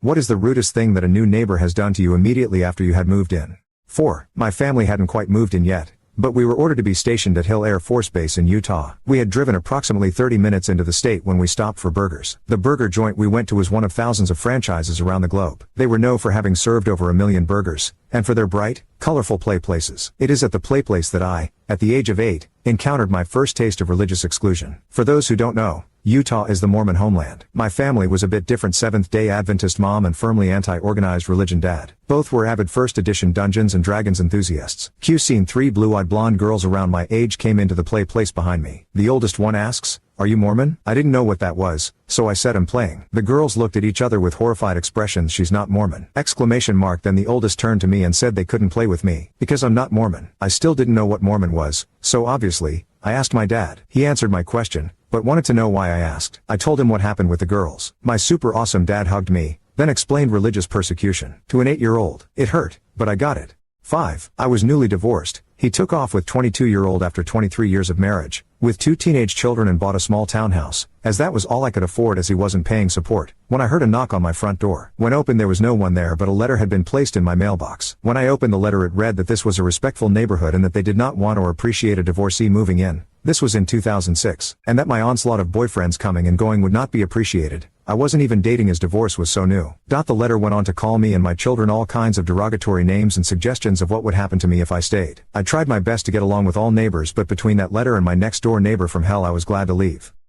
What is the rudest thing that a new neighbor has done to you immediately after you had moved in? 4. My family hadn't quite moved in yet, but we were ordered to be stationed at Hill Air Force Base in Utah. We had driven approximately 30 minutes into the state when we stopped for burgers. The burger joint we went to was one of thousands of franchises around the globe. They were known for having served over 1 million burgers, and for their bright, colorful play places. It is at the play place that I, at the age of 8, encountered my first taste of religious exclusion. For those who don't know, Utah is the Mormon homeland. My family was a bit different: Seventh-day Adventist mom and firmly anti-organized religion dad. Both were avid first edition Dungeons and Dragons enthusiasts. Cue scene 3. Blue-eyed blonde girls around my age came into the play place behind me. The oldest one asks, "Are you Mormon?" I didn't know what that was, so I said I'm playing. The girls looked at each other with horrified expressions. "She's not Mormon!" Exclamation mark. Then the oldest turned to me and said they couldn't play with me because I'm not Mormon. I still didn't know what Mormon was, so obviously, I asked my dad. He answered my question, but wanted to know why I asked. I told him what happened with the girls. My super awesome dad hugged me, then explained religious persecution to an 8-year-old. It hurt, but I got it. 5. I was newly divorced. He took off with 22-year-old after 23 years of marriage, with 2 teenage children, and bought a small townhouse, as that was all I could afford, as he wasn't paying support. When I heard a knock on my front door. When opened, there was no one there, but a letter had been placed in my mailbox. When I opened the letter, it read that this was a respectful neighborhood and that they did not want or appreciate a divorcee moving in. This was in 2006, and that my onslaught of boyfriends coming and going would not be appreciated. I wasn't even dating as divorce was so new. The letter went on to call me and my children all kinds of derogatory names and suggestions of what would happen to me if I stayed. I tried my best to get along with all neighbors, but between that letter and my next door neighbor from hell, I was glad to leave.